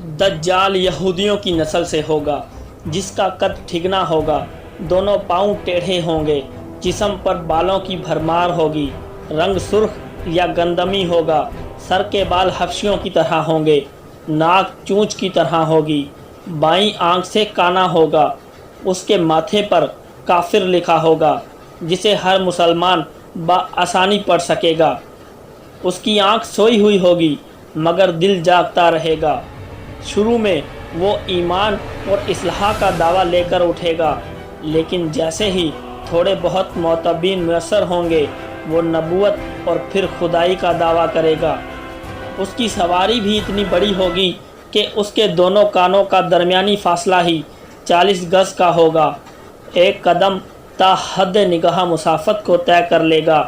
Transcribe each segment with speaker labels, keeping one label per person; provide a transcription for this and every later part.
Speaker 1: دجال یہودیوں کی نسل سے ہوگا، جس کا قد ٹھگنا ہوگا، دونوں پاؤں ٹیڑھے ہوں گے، جسم پر بالوں کی بھرمار ہوگی، رنگ سرخ یا گندمی ہوگا، سر کے بال حبشیوں کی طرح ہوں گے، ناک چونچ کی طرح ہوگی، بائیں آنکھ سے کانا ہوگا، اس کے ماتھے پر کافر لکھا ہوگا، جسے ہر مسلمان بآسانی پڑھ سکے گا۔ اس کی آنکھ سوئی ہوئی ہوگی مگر دل جاگتا رہے گا۔ شروع میں وہ ایمان اور اصلاح کا دعویٰ لے کر اٹھے گا، لیکن جیسے ہی تھوڑے بہت معتبرین میسر ہوں گے وہ نبوت اور پھر خدائی کا دعویٰ کرے گا۔ اس کی سواری بھی اتنی بڑی ہوگی کہ اس کے دونوں کانوں کا درمیانی فاصلہ ہی 40 گز کا ہوگا۔ ایک قدم تا حد نگاہ مسافت کو طے کر لے گا۔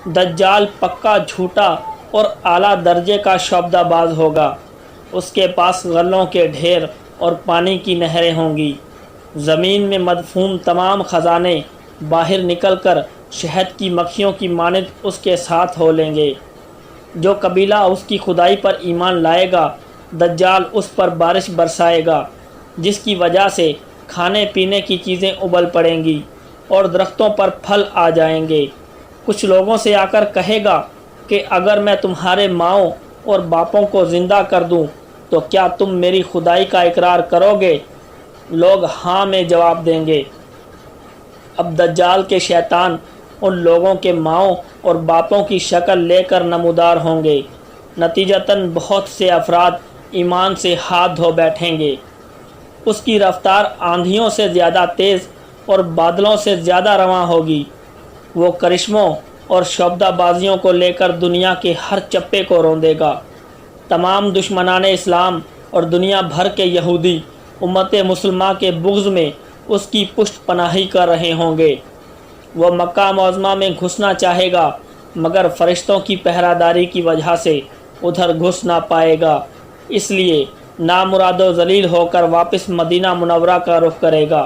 Speaker 1: دجال پکا جھوٹا اور اعلیٰ درجے کا شعبدہ باز ہوگا۔ اس کے پاس غلوں کے ڈھیر اور پانی کی نہریں ہوں گی۔ زمین میں مدفون تمام خزانے باہر نکل کر شہد کی مکھیوں کی مانند اس کے ساتھ ہو لیں گے۔ جو قبیلہ اس کی خدائی پر ایمان لائے گا، دجال اس پر بارش برسائے گا، جس کی وجہ سے کھانے پینے کی چیزیں ابل پڑیں گی اور درختوں پر پھل آ جائیں گے۔ کچھ لوگوں سے آ کر کہے گا کہ اگر میں تمہارے ماؤں اور باپوں کو زندہ کر دوں تو کیا تم میری خدائی کا اقرار کرو گے؟ لوگ ہاں میں جواب دیں گے۔ اب دجال کے شیطان ان لوگوں کے ماؤں اور باپوں کی شکل لے کر نمودار ہوں گے۔ نتیجتاً بہت سے افراد ایمان سے ہاتھ دھو بیٹھیں گے۔ اس کی رفتار آندھیوں سے زیادہ تیز اور بادلوں سے زیادہ رواں ہوگی۔ وہ کرشموں اور شعبدہ بازیوں کو لے کر دنیا کے ہر چپے کو روندے گا۔ تمام دشمنان اسلام اور دنیا بھر کے یہودی امت مسلمہ کے بغض میں اس کی پشت پناہی کر رہے ہوں گے۔ وہ مکہ معظمہ میں گھسنا چاہے گا مگر فرشتوں کی پہرہ داری کی وجہ سے ادھر گھس نہ پائے گا، اس لیے نامراد و ذلیل ہو کر واپس مدینہ منورہ کا رخ کرے گا۔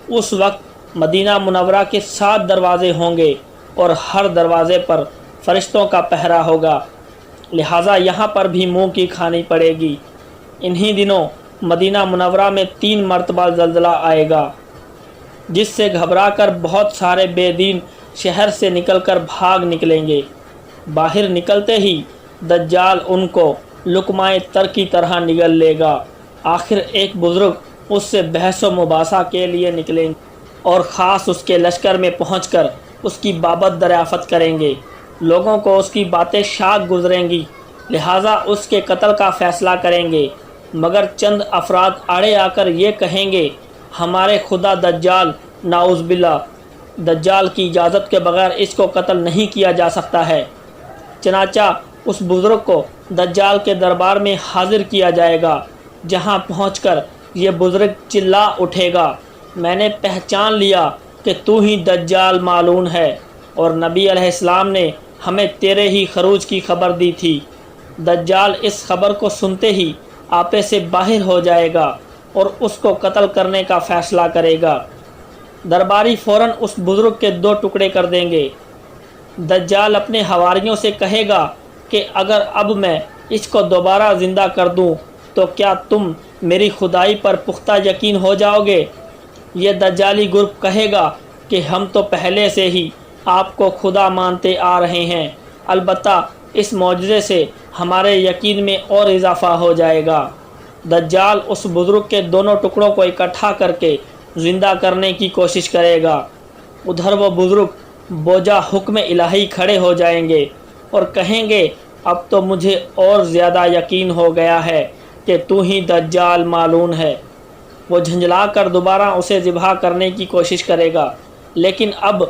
Speaker 1: اس وقت مدینہ منورہ کے 7 دروازے ہوں گے اور ہر دروازے پر فرشتوں کا پہرہ ہوگا، لہٰذا یہاں پر بھی منہ کی کھانی پڑے گی۔ انہی دنوں مدینہ منورہ میں 3 مرتبہ زلزلہ آئے گا، جس سے گھبرا کر بہت سارے بے دین شہر سے نکل کر بھاگ نکلیں گے۔ باہر نکلتے ہی دجال ان کو لقمۂ تر کی طرح نگل لے گا۔ آخر ایک بزرگ اس سے بحث و مباحثہ کے لیے نکلیں گے اور خاص اس کے لشکر میں پہنچ کر اس کی بابت دریافت کریں گے۔ لوگوں کو اس کی باتیں شاق گزریں گی، لہٰذا اس کے قتل کا فیصلہ کریں گے، مگر چند افراد آڑے آ کر یہ کہیں گے ہمارے خدا دجال، نعوذ باللہ، دجال کی اجازت کے بغیر اس کو قتل نہیں کیا جا سکتا ہے۔ چنانچہ اس بزرگ کو دجال کے دربار میں حاضر کیا جائے گا، جہاں پہنچ کر یہ بزرگ چلا اٹھے گا، میں نے پہچان لیا کہ تو ہی دجال مالون ہے، اور نبی علیہ السلام نے ہمیں تیرے ہی خروج کی خبر دی تھی۔ دجال اس خبر کو سنتے ہی آپے سے باہر ہو جائے گا اور اس کو قتل کرنے کا فیصلہ کرے گا۔ درباری فوراً اس بزرگ کے 2 ٹکڑے کر دیں گے۔ دجال اپنے حواریوں سے کہے گا کہ اگر اب میں اس کو دوبارہ زندہ کر دوں تو کیا تم میری خدائی پر پختہ یقین ہو جاؤ گے؟ یہ دجالی گروپ کہے گا کہ ہم تو پہلے سے ہی آپ کو خدا مانتے آ رہے ہیں، البتہ اس معجزے سے ہمارے یقین میں اور اضافہ ہو جائے گا۔ دجال اس بزرگ کے دونوں ٹکڑوں کو اکٹھا کر کے زندہ کرنے کی کوشش کرے گا۔ ادھر وہ بزرگ بوجھا حکم الہی کھڑے ہو جائیں گے اور کہیں گے اب تو مجھے اور زیادہ یقین ہو گیا ہے کہ تو ہی دجال مالون ہے۔ وہ جھنجھلا کر دوبارہ اسے ذبح کرنے کی کوشش کرے گا، لیکن اب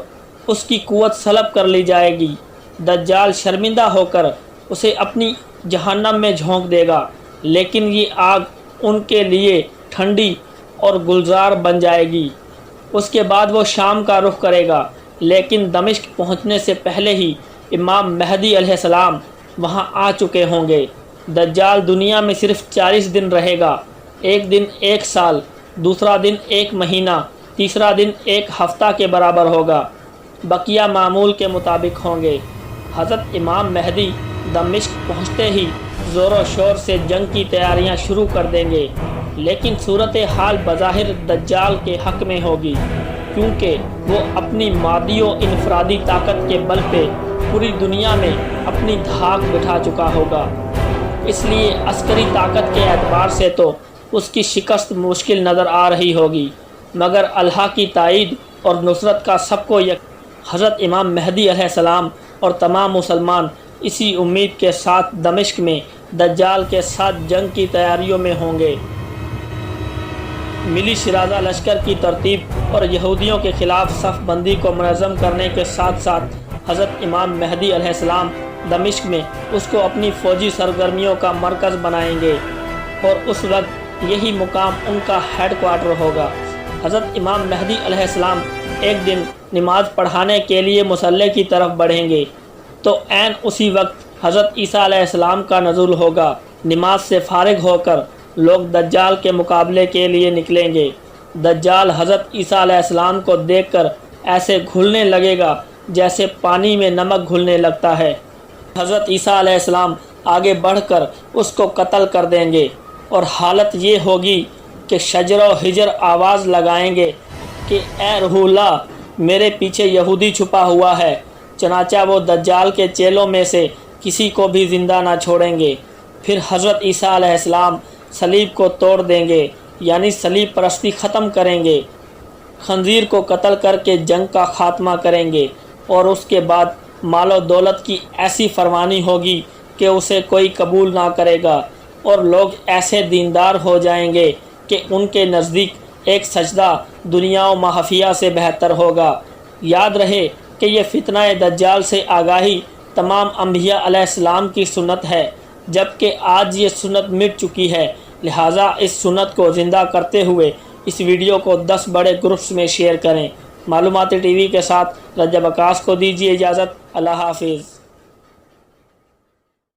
Speaker 1: اس کی قوت سلب کر لی جائے گی۔ دجال شرمندہ ہو کر اسے اپنی جہنم میں جھونک دے گا، لیکن یہ آگ ان کے لیے ٹھنڈی اور گلزار بن جائے گی۔ اس کے بعد وہ شام کا رخ کرے گا، لیکن دمشق پہنچنے سے پہلے ہی امام مہدی علیہ السلام وہاں آ چکے ہوں گے۔ دجال دنیا میں صرف 40 دن رہے گا، ایک دن 1 سال، دوسرا دن 1 مہینہ، تیسرا دن 1 ہفتہ کے برابر ہوگا، بقیہ معمول کے مطابق ہوں گے۔ حضرت امام مہدی دمشق پہنچتے ہی زور و شور سے جنگ کی تیاریاں شروع کر دیں گے، لیکن صورتحال بظاہر دجال کے حق میں ہوگی، کیونکہ وہ اپنی مادی و انفرادی طاقت کے بل پہ پوری دنیا میں اپنی دھاک بٹھا چکا ہوگا۔ اس لیے عسکری طاقت کے اعتبار سے تو اس کی شکست مشکل نظر آ رہی ہوگی، مگر اللہ کی تائید اور نصرت کا سب کو حضرت امام مہدی علیہ السلام اور تمام مسلمان اسی امید کے ساتھ دمشق میں دجال کے ساتھ جنگ کی تیاریوں میں ہوں گے۔ ملی شرازہ لشکر کی ترتیب اور یہودیوں کے خلاف صف بندی کو منظم کرنے کے ساتھ ساتھ حضرت امام مہدی علیہ السلام دمشق میں اس کو اپنی فوجی سرگرمیوں کا مرکز بنائیں گے، اور اس وقت یہی مقام ان کا ہیڈ کوارٹر ہوگا۔ حضرت امام مہدی علیہ السلام ایک دن نماز پڑھانے کے لیے مصلی کی طرف بڑھیں گے، تو عین اسی وقت حضرت عیسیٰ علیہ السلام کا نزول ہوگا۔ نماز سے فارغ ہو کر لوگ دجال کے مقابلے کے لیے نکلیں گے۔ دجال حضرت عیسیٰ علیہ السلام کو دیکھ کر ایسے گھلنے لگے گا جیسے پانی میں نمک گھلنے لگتا ہے۔ حضرت عیسیٰ علیہ السلام آگے بڑھ کر اس کو قتل کر دیں گے، اور حالت یہ ہوگی کہ شجر و حجر آواز لگائیں گے کہ اے روح اللہ، میرے پیچھے یہودی چھپا ہوا ہے۔ چنانچہ وہ دجال کے چیلوں میں سے کسی کو بھی زندہ نہ چھوڑیں گے۔ پھر حضرت عیسیٰ علیہ السلام صلیب کو توڑ دیں گے، یعنی صلیب پرستی ختم کریں گے، خنزیر کو قتل کر کے جنگ کا خاتمہ کریں گے، اور اس کے بعد مال و دولت کی ایسی فرمانی ہوگی کہ اسے کوئی قبول نہ کرے گا، اور لوگ ایسے دیندار ہو جائیں گے کہ ان کے نزدیک ایک سجدہ دنیا و محفیہ سے بہتر ہوگا۔ یاد رہے کہ یہ فتنہ دجال سے آگاہی تمام انبیاء علیہ السلام کی سنت ہے، جبکہ آج یہ سنت مٹ چکی ہے، لہٰذا اس سنت کو زندہ کرتے ہوئے اس ویڈیو کو 10 بڑے گروپس میں شیئر کریں۔ معلوماتی ٹی وی کے ساتھ رجب عکاس کو دیجیے اجازت۔ اللہ حافظ۔